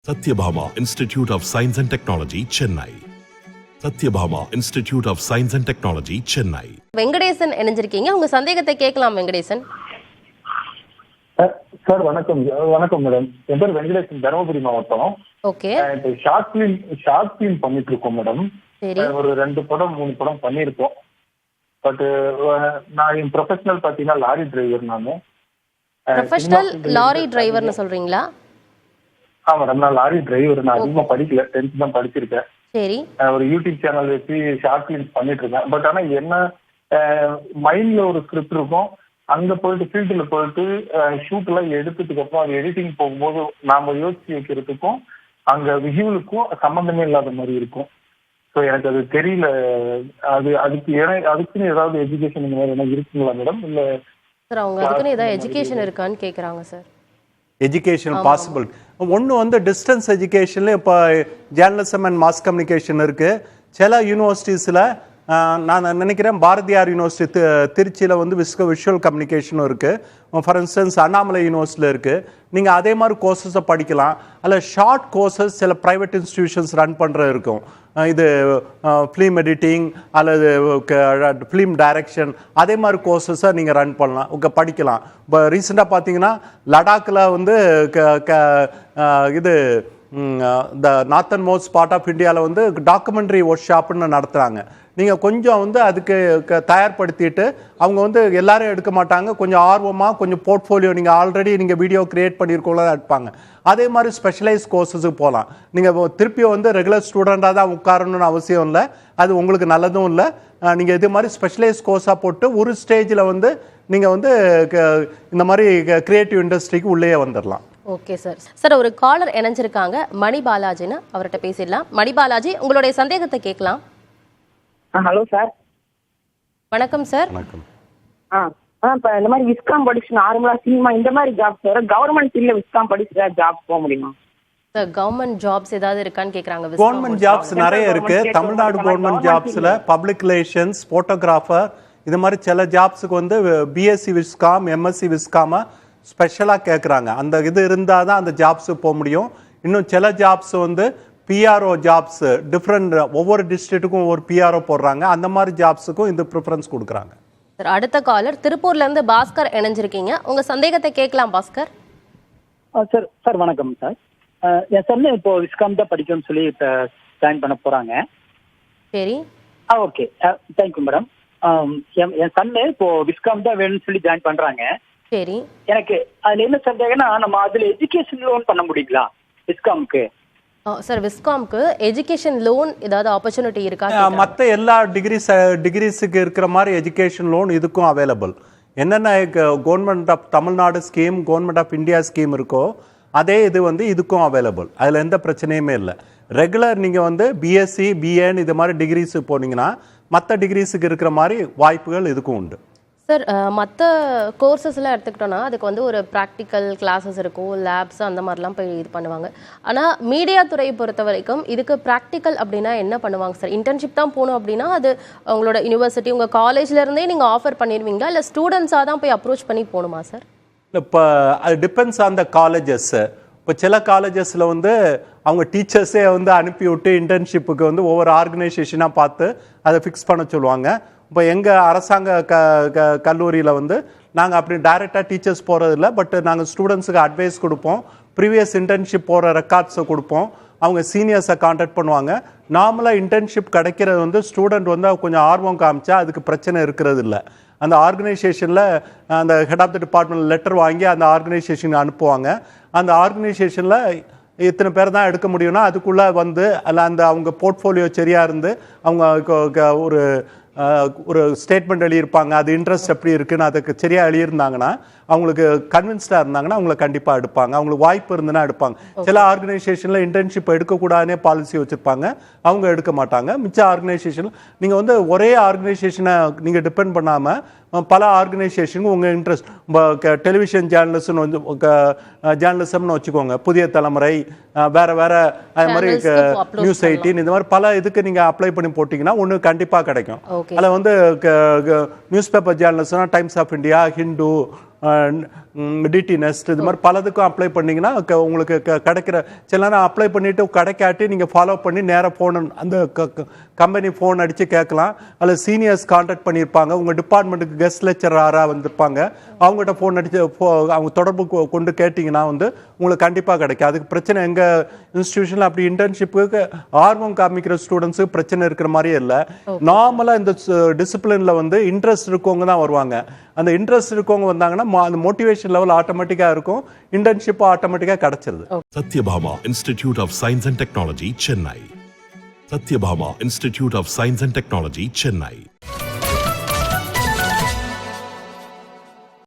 Satyabhama Institute of Science and Technology, Chennai. Satyabhama Institute of Science and Technology, Chennai. Venkatesan இணைஞ்சிருக்கீங்க. உங்க சந்தேகத்தை கேட்கலாம் Venkatesan. Sir வணக்கம் மேடம். என் பேர் வெங்கடேசன், தருமபுரி மாவட்டம். ஓகே. இப்போ ஷார்ட் ஃபிலிம் பண்ணிட்டு இருக்கோம் மேடம். ஒரு 2 படம் 3 படம் பண்ணியிருக்கோம். பட் நான் என் ப்ரொஃபஷனல் பார்த்தீங்கன்னா லாரி டிரைவர். ப்ரொஃபஷனல் லாரி டிரைவர்னு சொல்றீங்களா? மேடம், நான் லாரி டிரைவர். நான் அதிகமாக படிக்கல, 10th தான் படிச்சிருக்கேன். சரி. ஒரு யூடியூப் சேனல் வச்சு ஷார்ட் ஃபிலிம்ஸ் பண்ணிட்டு இருக்கேன். பட் ஆனால் என்ன மைண்ட்ல ஒரு ஸ்கிரிப்ட் இருக்கும். அங்க போயிட்டு ஃபீல்டுல போயிட்டு ஷூட் எல்லாம் எடுத்ததுக்கு அப்புறம் அது எடிட்டிங் போகும்போது நாம யோசிச்சு வைக்கிறதுக்கும் அங்க விஜுவலுக்கும் சம்பந்தமே இல்லாத மாதிரி இருக்கும். ஸோ எனக்கு அது தெரியல. அதுக்குன்னு ஏதாவது எஜுகேஷன் இந்த மாதிரி என்ன இருக்குங்களா மேடம்? இல்ல சார் அவங்க அதுக்குன்னு ஏதாவது எஜுகேஷன் இருக்கான்னு கேட்குறாங்க சார். Education possible. ஒன்று வந்து டிஸ்டன்ஸ் எஜுகேஷன்ல இப்போ ஜேர்னலிசம் அண்ட் மாஸ் கம்யூனிகேஷன் இருக்கு. சில யூனிவர்சிட்டிஸில் நான் நினைக்கிறேன் பாரதியார் யூனிவர்சிட்டி திருச்சியில் வந்து விஷுவல் கம்யூனிகேஷனும் இருக்குது. ஃபார் இன்ஸ்டன்ஸ் அண்ணாமலை யூனிவர்சிட்டியில் இருக்குது. நீங்கள் அதே மாதிரி கோர்சஸை படிக்கலாம். அதில் ஷார்ட் கோர்சஸ் சில ப்ரைவேட் இன்ஸ்டிடியூஷன்ஸ் ரன் பண்ணுறது இருக்கும். இது ஃபிலிம் எடிட்டிங் அல்லது ஃபிலிம் டைரக்ஷன் அதே மாதிரி கோர்சஸை நீங்கள் ரன் பண்ணலாம், படிக்கலாம். இப்போ ரீசெண்டாக பார்த்தீங்கன்னா லடாக்கில் வந்து இது the northernmost part of இந்தியாவில் வந்து டாக்குமெண்ட்ரி ஒர்க் ஷாப்னு நடத்துகிறாங்க. நீங்கள் கொஞ்சம் வந்து அதுக்கு தயார்படுத்திட்டு அவங்க வந்து எல்லாரும் எடுக்க மாட்டாங்க. கொஞ்சம் ஆர்வமாக கொஞ்சம் போர்ட்ஃபோலியோ நீங்கள் ஆல்ரெடி நீங்கள் வீடியோ கிரியேட் பண்ணியிருக்கோம் எடுப்பாங்க. அதே மாதிரி ஸ்பெஷலைஸ் கோர்ஸஸுக்கு போகலாம். நீங்கள் திருப்பி வந்து ரெகுலர் ஸ்டூடெண்ட்டாக தான் உட்காரணும்னு அவசியம் இல்லை. அது உங்களுக்கு நல்லதும் இல்லை. நீங்கள் இது மாதிரி ஸ்பெஷலைஸ் கோர்ஸாக போட்டு ஒரு ஸ்டேஜில் வந்து நீங்கள் வந்து இந்த மாதிரி கிரியேட்டிவ் இண்டஸ்ட்ரிக்கு உள்ளே வந்துடலாம். Okay sir. சார் ஒரு காலர் இணைஞ்சிருக்காங்க, மணி பாலாஜின்னு. அவர்கிட்ட பேசிடலாம். மணி பாலாஜி, உங்களுடைய சந்தேகத்தை கேட்கலாம். Hello sir. வணக்கம் சார். வணக்கம். இப்போ இந்த மாதிரி விஸ்காம் படிச்சு நார்மலா சினிமா இந்த மாதிரி ஜாப்ஸ் வர கவர்மெண்ட் ஃபீல்ட்ல விஸ்காம் படிச்சு ஜாப் போக முடியுமா சார்? கவர்மெண்ட் ஜாப்ஸ் ஏதாவது இருக்கான்னு கேக்குறாங்க. கவர்மெண்ட் ஜாப்ஸ் நிறைய இருக்கு. தமிழ்நாடு கவர்மெண்ட் ஜாப்ஸ்ல பப்ளிக் ரிலேஷன்ஸ், போட்டோகிராஃபர் இது மாதிரி சில ஜாப்ஸுக்கு வந்து பிஎஸ்சி விஸ்காம், எம்எஸ்சி விஸ்காம ஸ்பெஷலாக கேட்குறாங்க. அந்த இது இருந்தால் தான் அந்த ஜாப்ஸுக்கு போக முடியும். இன்னும் சில ஜாப்ஸ் வந்து பிஆர்ஓ ஜாப்ஸ் டிஃப்ரெண்ட், ஒவ்வொரு டிஸ்ட்ரிக்ட்டுக்கும் ஒவ்வொரு பிஆர்ஓ போடுறாங்க. அந்த மாதிரி ஜாப்ஸுக்கும் இந்த ப்ரிஃபரன்ஸ் கொடுக்குறாங்க. சார் அடுத்த காலர் திருப்பூர்ல இருந்து பாஸ்கர் இணைஞ்சிருக்கீங்க. உங்க சந்தேகத்தை கேட்கலாம் பாஸ்கர். சார் வணக்கம் சார். என் சன்னு இப்போ விஸ்காம் தான் படிக்கணும்னு சொல்லி இப்போ ஜாயின் பண்ண போறாங்க. சரி. Okay, thank you madam. என் சன்னு இப்போ விஸ்காம் தான் வேணும்னு சொல்லி ஜாயின் பண்றாங்க. சரி. எனக்கு அதுல என்ன சந்தேகம்னா, நம்ம அதுல எஜுகேஷன் லோன் பண்ண முடியுங்களா விஸ்காமுக்கு? சார் விஸ்காம்க்கு எஜுகேஷன் லோன் ஏதாவது ஆப்பர்ச்சுனிட்டி இருக்கா? மற்ற எல்லா டிகிரிஸுக்கு இருக்கிற மாதிரி எஜுகேஷன் லோன் இதுக்கும் அவைலபிள். என்னென்ன government of Tamil Nadu scheme, government of India scheme இருக்கோ அதே இது வந்து இதுக்கும் அவைலபிள். அதில் எந்த பிரச்சனையுமே இல்லை. ரெகுலர் நீங்கள் வந்து பிஎஸ்சி, பிஏன்னு இது மாதிரி டிகிரிஸுக்கு போனீங்கன்னா மற்ற டிகிரிஸுக்கு இருக்கிற மாதிரி வாய்ப்புகள் இதுக்கும் உண்டு. சார் மற்ற கோர்சஸ்லாம் எடுத்துக்கிட்டோன்னா அதுக்கு வந்து ஒரு ப்ராக்டிக்கல் கிளாஸஸ் இருக்கும், லேப்ஸ் அந்த மாதிரிலாம் போய் இது பண்ணுவாங்க. ஆனால் மீடியா துறையை பொறுத்த வரைக்கும் இதுக்கு ப்ராக்டிக்கல் அப்படின்னா என்ன பண்ணுவாங்க சார்? இன்டர்ன்ஷிப் தான் போகணும் அப்படின்னா அது உங்களோட யூனிவர்சிட்டி, உங்கள் காலேஜ்லேருந்தே நீங்கள் ஆஃபர் பண்ணிடுவீங்களா, இல்லை ஸ்டூடெண்ட்ஸாக தான் போய் அப்ரோச் பண்ணி போகணுமா சார்? இப்போ அது டிபெண்ட்ஸ் ஆன் த காலேஜஸ். இப்போ சில காலேஜஸில் வந்து அவங்க டீச்சர்ஸே வந்து அனுப்பி விட்டு இன்டர்ன்ஷிப்புக்கு வந்து ஒவ்வொரு ஆர்கனைசேஷனாக பார்த்து அதை ஃபிக்ஸ் பண்ண சொல்லுவாங்க. இப்போ எங்கள் அரசாங்க கல்லூரியில் வந்து நாங்கள் அப்படி டைரெக்டாக டீச்சர்ஸ் போகிறதில்ல. பட் நாங்கள் ஸ்டூடெண்ட்ஸுக்கு அட்வைஸ் கொடுப்போம். ப்ரீவியஸ் இன்டர்ன்ஷிப் போகிற ரெக்கார்ட்ஸை கொடுப்போம். அவங்க சீனியர்ஸை கான்டாக்ட் பண்ணுவாங்க. நார்மலாக இன்டர்ன்ஷிப் கிடைக்கிறது வந்து ஸ்டூடெண்ட் வந்து கொஞ்சம் ஆர்வம் காமிச்சா அதுக்கு பிரச்சனை இருக்கிறது இல்லை. அந்த ஆர்கனைசேஷனில் அந்த head of the department letter வாங்கி அந்த ஆர்கனைசேஷனுக்கு அனுப்புவாங்க. அந்த ஆர்கனைசேஷனில் இத்தனை பேர் தான் எடுக்க முடியும்னா அதுக்குள்ளே வந்து அதில் அந்த அவங்க போர்ட்ஃபோலியோ சரியாக இருந்து அவங்க ஒரு ஸ்டேட்மெண்ட் எழுதியிருப்பாங்க. அது இன்ட்ரெஸ்ட் எப்படி இருக்குன்னு அதுக்கு சரியாக எழுதியிருந்தாங்கன்னா, அவங்களுக்கு கன்வின்ஸ்டாக இருந்தாங்கன்னா அவங்களை கண்டிப்பாக எடுப்பாங்க. அவங்களுக்கு வாய்ப்பு இருந்துன்னா எடுப்பாங்க. சில ஆர்கனைசேஷனில் இன்டர்ன்ஷிப் எடுக்கக்கூடாதுனே பாலிசி வச்சுருப்பாங்க, அவங்க எடுக்க மாட்டாங்க. மிச்ச ஆர்கனைசேஷனில் நீங்கள் வந்து ஒரே ஆர்கனைசேஷனை நீங்கள் டிபெண்ட் பண்ணாமல் பல ஆர்கனைசேஷனுக்கு உங்கள் இன்ட்ரெஸ்ட், டெலிவிஷன் ஜேர்னலிசம்னு வச்சுக்கோங்க, புதிய தலைமுறை, வேறு அது மாதிரி நியூஸ் 18 இந்த மாதிரி பல இதுக்கு நீங்கள் அப்ளை பண்ணி போட்டிங்கன்னா ஒன்று கண்டிப்பாக கிடைக்கும். அதில் வந்து நியூஸ் பேப்பர் ஜேர்னலிசம்னா Times of India, Hindu, DD நெஸ்ட் இது மாதிரி பலதுக்கும் அப்ளை பண்ணிங்கன்னா உங்களுக்கு கிடைக்கிற சில நேரம் அப்ளை பண்ணிவிட்டு கிடைக்காட்டி நீங்கள் ஃபாலோ பண்ணி நேராக ஃபோன் அந்த கம்பெனி ஃபோன் அடித்து கேட்கலாம். அதில் சீனியர்ஸ் கான்டாக்ட் பண்ணியிருப்பாங்க, உங்கள் டிபார்ட்மெண்ட்டுக்கு கெஸ்ட் லெக்சராக வந்திருப்பாங்க, அவங்ககிட்ட ஃபோன் அடித்து அவங்க தொடர்பு கொண்டு கேட்டிங்கன்னா உங்களுக்கு கண்டிப்பாக கிடைக்கும். அதுக்கு பிரச்சனை எங்கள் இன்ஸ்டிடியூஷனில் அப்படி இன்டர்ன்ஷிப்புக்கு ஆர்வம் காமிக்கிற ஸ்டூடெண்ட்ஸுக்கு பிரச்சனை இருக்கிற மாதிரியே இல்லை. நார்மலாக இந்த டிசிப்ளினில் இன்ட்ரெஸ்ட் இருக்கவங்க தான் வருவாங்க. அந்த இன்ட்ரெஸ்ட் இருக்கவங்க வந்தாங்கன்னா அந்த மோட்டிவேஷன் லெவல் ஆட்டோமேட்டிக்காக இருக்கும், இன்டர்ன்ஷிப் ஆட்டோமேட்டிக்காக கிடைச்சிருது. Sathyabama institute of science and technology Chennai. Sathyabama institute of science and technology Chennai.